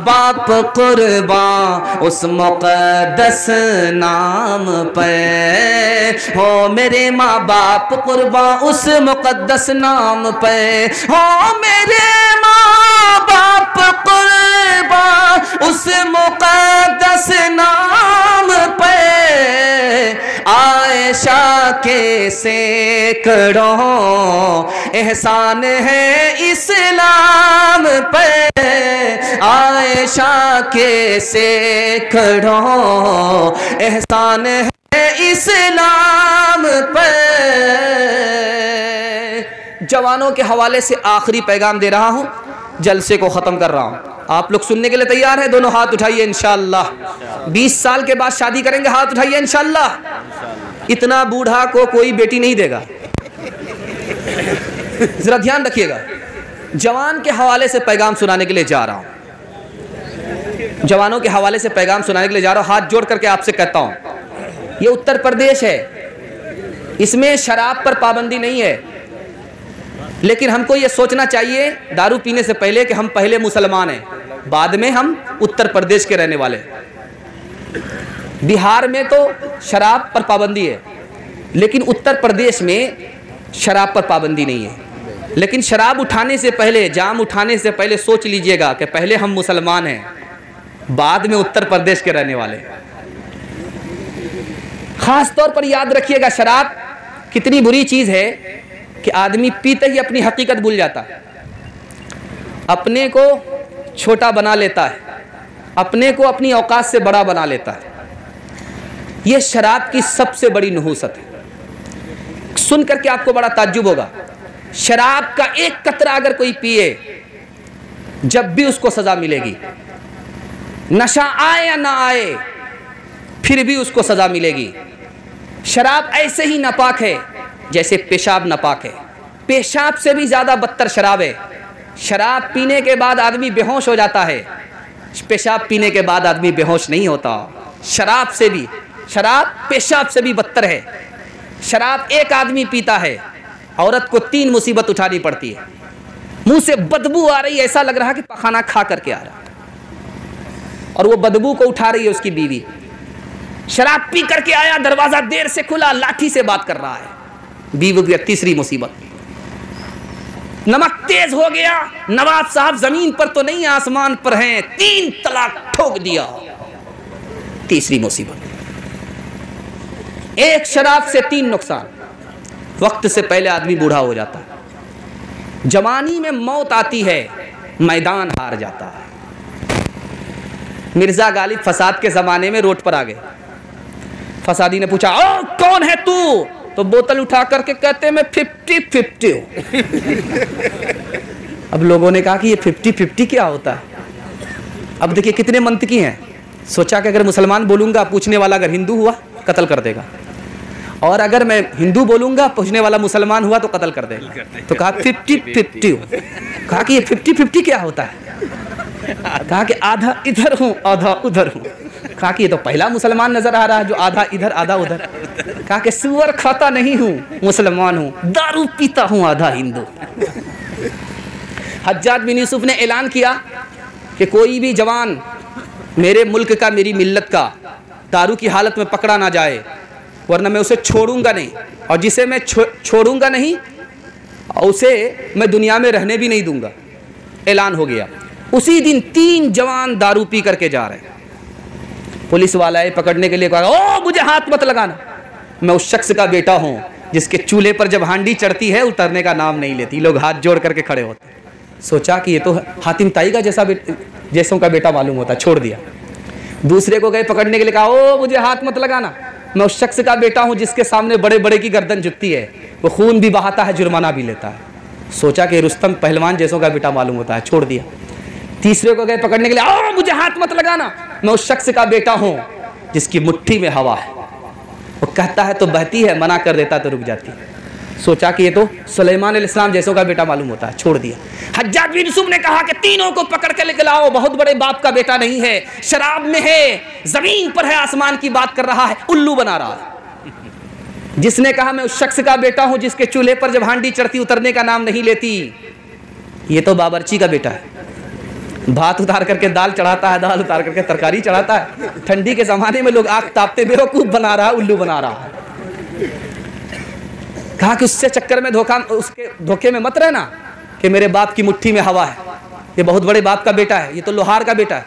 बाप कुर्बान उस मुक़द्दस नाम पे, हो मेरे माँ बाप कुर्बान उस मुक़द्दस नाम पे, हो मेरे माँ बाप कुर्बान उस मुक़द्दस नाम पे। आयशा के सैकड़ों एहसान है इस्लाम पे, आयशा के सैकड़ों एहसान है इस्लाम पे। जवानों के हवाले से आखिरी पैगाम दे रहा हूँ, जलसे को ख़त्म कर रहा हूँ। आप लोग सुनने के लिए तैयार हैं? दोनों हाथ उठाइए इंशाअल्लाह। 20 साल के बाद शादी करेंगे, हाथ उठाइए इंशाअल्लाह। इतना बूढ़ा को कोई बेटी नहीं देगा, जरा ध्यान रखिएगा। जवान के हवाले से पैगाम सुनाने के लिए जा रहा हूँ, जवानों के हवाले से पैगाम सुनाने के लिए जा रहा हूँ। हाथ जोड़ करके आपसे कहता हूँ, ये उत्तर प्रदेश है, इसमें शराब पर पाबंदी नहीं है, लेकिन हमको ये सोचना चाहिए दारू पीने से पहले कि हम पहले मुसलमान हैं, बाद में हम उत्तर प्रदेश के रहने वाले। बिहार में तो शराब पर पाबंदी है, लेकिन उत्तर प्रदेश में शराब पर पाबंदी नहीं है। लेकिन शराब उठाने से पहले, जाम उठाने से पहले सोच लीजिएगा कि पहले हम मुसलमान हैं, बाद में उत्तर प्रदेश के रहने वाले। खास तौर पर याद रखिएगा, शराब कितनी बुरी चीज़ है कि आदमी पीते ही अपनी हकीकत भूल जाता है, अपने को छोटा बना लेता है, अपने को अपनी औकात से बड़ा बना लेता है। यह शराब की सबसे बड़ी नहूसत है। सुन करके आपको बड़ा ताज्जुब होगा, शराब का एक कतरा अगर कोई पिए, जब भी उसको सज़ा मिलेगी। नशा आए या ना आए, फिर भी उसको सज़ा मिलेगी। शराब ऐसे ही नापाक है जैसे पेशाब नापाक है, पेशाब से भी ज़्यादा बदतर शराब है। शराब पीने के बाद आदमी बेहोश हो जाता है, पेशाब पीने के बाद आदमी बेहोश नहीं होता। शराब से भी, शराब पेशाब से भी बदतर है। शराब एक आदमी पीता है, औरत को 3 मुसीबत उठानी पड़ती है। मुंह से बदबू आ रही है, ऐसा लग रहा है कि पखाना खा करके आ रहा है, और वो बदबू को उठा रही है उसकी बीवी। शराब पी करके आया, दरवाजा देर से खुला, लाठी से बात कर रहा है, बीवी की 3री मुसीबत। नमक तेज हो गया, नवाब साहब जमीन पर तो नहीं आसमान पर हैं, 3 तलाक ठोक दिया, 3री मुसीबत। एक शराब से 3 नुकसान। वक्त से पहले आदमी बूढ़ा हो जाता है, जवानी में मौत आती है, मैदान हार जाता है। मिर्जा गालिब फसाद के जमाने में रोड पर आ गए। फसादी ने पूछा, ओ कौन है तू? तो बोतल उठा करके कहते मैं 50-50 हूं। अब लोगों ने कहा कि ये 50-50 क्या होता है? अब देखिए कितने मंतकी हैं। सोचा कि अगर मुसलमान बोलूंगा, पूछने वाला अगर हिंदू हुआ कत्ल कर देगा, और अगर मैं हिंदू बोलूंगा, पूछने वाला मुसलमान हुआ तो कत्ल कर देगा। तो कहा 50-50 हूं। कहा कि ये 50-50 क्या होता है? कहा कि आधा इधर हूं आधा उधर हूं। कहा कि ये तो पहला मुसलमान नजर आ रहा है जो आधा इधर आधा उधर। कहा कि सुअर खाता नहीं हूं, मुसलमान हूं, दारू पीता हूं, आधा हिंदू। हज्जाज बिन यूसुफ ने ऐलान किया कि कोई भी जवान मेरे मुल्क का, मेरी मिल्लत का दारू की हालत में पकड़ा ना जाए, वरना मैं उसे छोड़ूंगा नहीं, और जिसे मैं छोड़ूंगा नहीं उसे मैं दुनिया में रहने भी नहीं दूंगा। ऐलान हो गया। उसी दिन 3 जवान दारू पी करके जा रहे हैं। पुलिस वाला है, पकड़ने के लिए कहा, ओ मुझे हाथ मत लगाना, मैं उस शख्स का बेटा हूं जिसके चूल्हे पर जब हांडी चढ़ती है उतरने का नाम नहीं लेती। लोग हाथ जोड़ करके खड़े होते हैं। सोचा कि ये तो हातिम ताई का जैसों का बेटा मालूम होता, छोड़ दिया। दूसरे को गए पकड़ने के लिए, कहा ओ मुझे हाथ मत लगाना, मैं उस शख्स का बेटा हूं जिसके सामने बड़े बड़े की गर्दन झुकती है, वो खून भी बहाता है, जुर्माना भी लेता है। सोचा कि रुस्तम पहलवान जैसों का बेटा मालूम होता है, छोड़ दिया। तीसरे को गए पकड़ने के लिए, ओ मुझे हाथ मत लगाना, मैं उस शख्स का बेटा हूं जिसकी मुट्ठी में हवा है, वो कहता है तो बहती है, मना कर देता तो रुक जाती है। सोचा कि ये तो सुलेमान अलैहिस्सलाम जैसों का बेटा मालूम होता है, छोड़ दिया। हज्जाज बिन यूसुफ ने कहा कि तीनों को पकड़ के लेके लाओ, बहुत बड़े बाप का बेटा नहीं है, शराब में है, जमीन पर है, आसमान की बात कर रहा है, उल्लू बना रहा है। जिसने कहा मैं उस शख्स का बेटा हूं जिसके चूल्हे पर जब हांडी चढ़ती उतरने का नाम नहीं लेती, ये तो बावर्ची का बेटा है। भात उतार करके दाल चढ़ाता है, दाल उतार करके तरकारी चढ़ाता है। ठंडी के ज़माने में लोग आग तापते बेवकूफ़ बना रहा है, उल्लू बना रहा है। कहा कि उससे चक्कर में उसके धोखे में मत रहना कि मेरे बाप की मुट्ठी में हवा है, ये बहुत बड़े बाप का बेटा है, ये तो लोहार का बेटा है।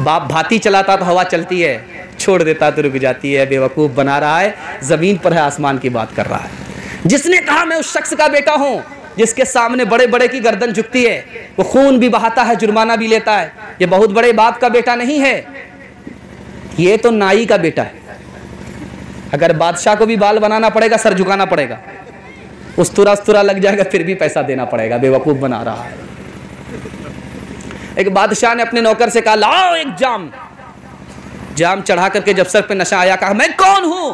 बाप भाती चलाता तो हवा चलती है, छोड़ देता तो रुक जाती है। बेवकूफ़ बना रहा है, ज़मीन पर है, आसमान की बात कर रहा है। जिसने कहा मैं उस शख्स का बेटा हूँ जिसके सामने बड़े बड़े की गर्दन झुकती है, वो खून भी बहाता है, जुर्माना भी लेता है, ये बहुत बड़े बाप का बेटा नहीं है, ये तो नाई का बेटा है। अगर बादशाह को भी बाल बनाना पड़ेगा, सर झुकाना पड़ेगा, उस्तुरा लग जाएगा, फिर भी पैसा देना पड़ेगा। बेवकूफ़ बना रहा है। एक बादशाह ने अपने नौकर से कहा लाओ एक जाम चढ़ा करके जब सर पे नशा आया, कहा मैं कौन हूं?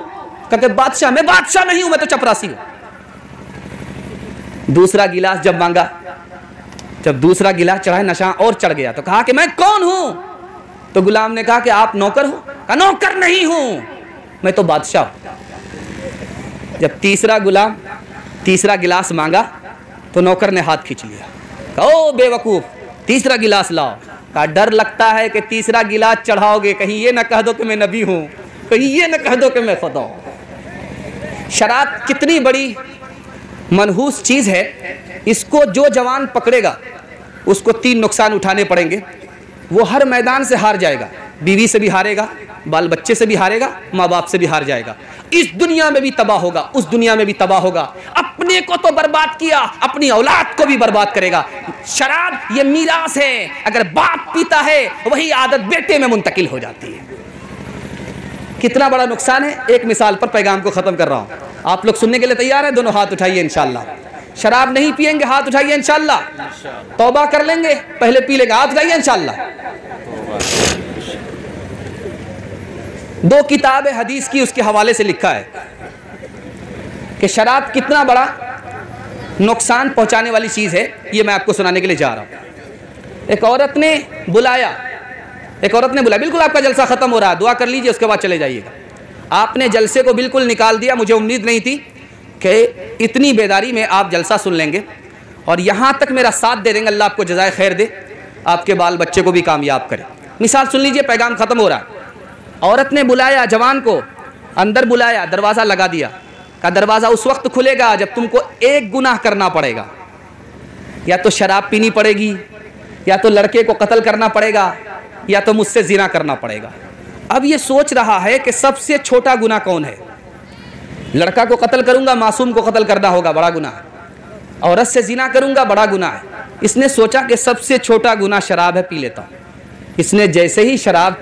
कहते बादशाह, मैं बादशाह नहीं हूं, मैं तो चपरासी हूं। दूसरा गिलास जब मांगा, जब दूसरा गिलास चढ़ाए, नशा और चढ़ गया, तो कहा कि मैं कौन हूं? तो गुलाम ने कहा कि आप नौकर हो? कहा नौकर नहीं हूं, मैं तो बादशाह हूं। जब तीसरा गिलास मांगा तो नौकर ने हाथ खींच लिया, कहा ओ बेवकूफ, तीसरा गिलास लाओ। कहा डर लगता है कि तीसरा गिलास चढ़ाओगे, कहीं ये ना कह दो कि मैं नबी हूं, कहीं ये ना कह दो कि मैं खुदा हूं। शराब कितनी बड़ी मनहूस चीज़ है, इसको जो जवान पकड़ेगा उसको 3 नुकसान उठाने पड़ेंगे। वो हर मैदान से हार जाएगा, बीवी से भी हारेगा, बाल बच्चे से भी हारेगा, माँ बाप से भी हार जाएगा, इस दुनिया में भी तबाह होगा, उस दुनिया में भी तबाह होगा। अपने को तो बर्बाद किया, अपनी औलाद को भी बर्बाद करेगा। शराब ये मीरास है, अगर बाप पीता है वही आदत बेटे में मुंतकिल हो जाती है। कितना बड़ा नुकसान है, एक मिसाल पर पैगाम को ख़त्म कर रहा हूँ। आप लोग सुनने के लिए तैयार हैं? दोनों हाथ उठाइए इंशाल्लाह। शराब नहीं पिएंगे, हाथ उठाइए इंशाल्लाह। तौबा कर लेंगे, पहले पी लेंगे, हाथ उठाइए इंशाल्लाह। 2 किताब हदीस की उसके हवाले से लिखा है कि शराब कितना बड़ा नुकसान पहुंचाने वाली चीज़ है, ये मैं आपको सुनाने के लिए जा रहा हूँ। एक औरत ने बुलाया, बिल्कुल आपका जलसा ख़त्म हो रहा है, दुआ कर लीजिए, उसके बाद चले जाइएगा। आपने जलसे को बिल्कुल निकाल दिया, मुझे उम्मीद नहीं थी कि इतनी बेदारी में आप जलसा सुन लेंगे और यहाँ तक मेरा साथ दे देंगे। अल्लाह आपको जज़ाए खैर दे, आपके बाल बच्चे को भी कामयाब करे। मिसाल सुन लीजिए, पैगाम ख़त्म हो रहा है। औरत ने बुलाया जवान को, अंदर बुलाया, दरवाज़ा लगा दिया, कहा दरवाज़ा उस वक्त खुलेगा जब तुमको एक गुनाह करना पड़ेगा, या तो शराब पीनी पड़ेगी, या तो लड़के को कत्ल करना पड़ेगा, या तो मुझसे ज़िना करना पड़ेगा। अब ये सोच रहा है कि सबसे छोटा गुनाह कौन है। लड़का को कत्ल करूंगा, मासूम को कत्ल करना होगा, बड़ा गुनाह है। औरत से ज़िना करूंगा, बड़ा गुनाह है। इसने सोचा कि सबसे छोटा गुनाह शराब है, पी लेता हूँ। इसने जैसे ही शराब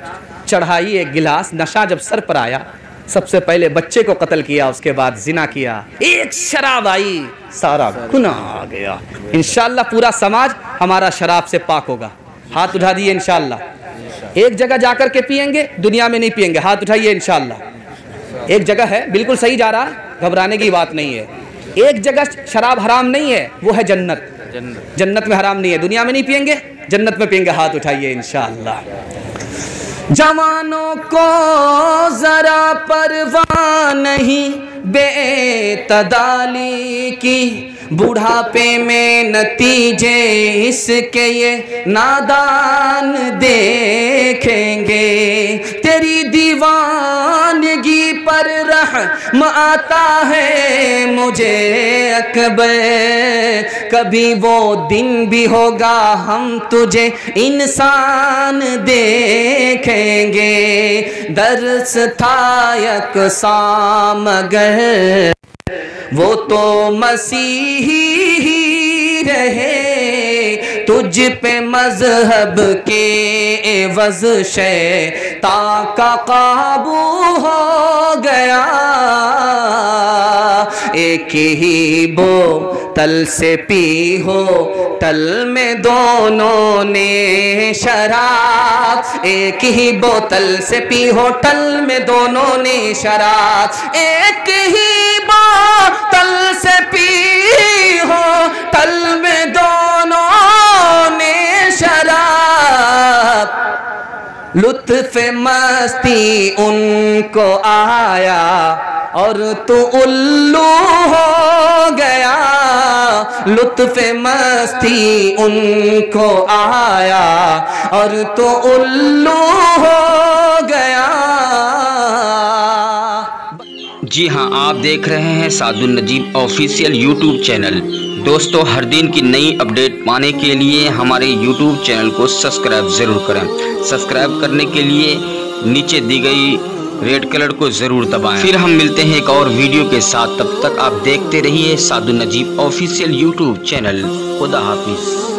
चढ़ाई, एक गिलास, नशा जब सर पर आया, सबसे पहले बच्चे को कत्ल किया, उसके बाद ज़िना किया। एक शराब आई, सारा गुनाह आ गया। इंशाअल्लाह पूरा समाज हमारा शराब से पाक होगा। हाथ उठा दिए इंशाअल्लाह। एक जगह जाकर के पिएंगे, दुनिया में नहीं पिएंगे, हाथ उठाइए इंशाअल्लाह। एक जगह है, बिल्कुल सही जा रहा, घबराने की बात नहीं है। एक जगह शराब हराम नहीं है, वो है जन्नत। जन्नत में हराम नहीं है, दुनिया में नहीं पिएंगे, जन्नत में पिएंगे। हाथ उठाइए इंशाअल्लाह। जवानों को जरा परवाह नहीं बेतदाली की, बुढ़ापे में नतीजे इसके ये नादान देखेंगे। तेरी दीवानगी पर रहम आता है मुझे अकबर, कभी वो दिन भी होगा हम तुझे इंसान देखेंगे। दर्स था यकसां मगर वो तो मसीही ही रहे, तुझ पे मजहब के एवज शैतान का काबू हो गया। एक ही बोतल से पी हो तल में दोनों ने शराब, एक ही बोतल से पी हो तल में दोनों ने शराब। एक ही बोतल से पी हो तल में दोनों ने शराब। लुत्फ़ मस्ती उनको आया, और तो उल्लू हो गया, लुत्फ़े मस्ती उनको आया और तो उल्लू हो गया। जी हाँ, आप देख रहे हैं Sadul Najeeb official YouTube channel. दोस्तों, हर दिन की नई अपडेट पाने के लिए हमारे यूट्यूब चैनल को सब्सक्राइब ज़रूर करें। सब्सक्राइब करने के लिए नीचे दी गई रेड कलर को ज़रूर दबाएं। फिर हम मिलते हैं एक और वीडियो के साथ। तब तक आप देखते रहिए Sadul Najeeb official YouTube channel. खुदा हाफिज़।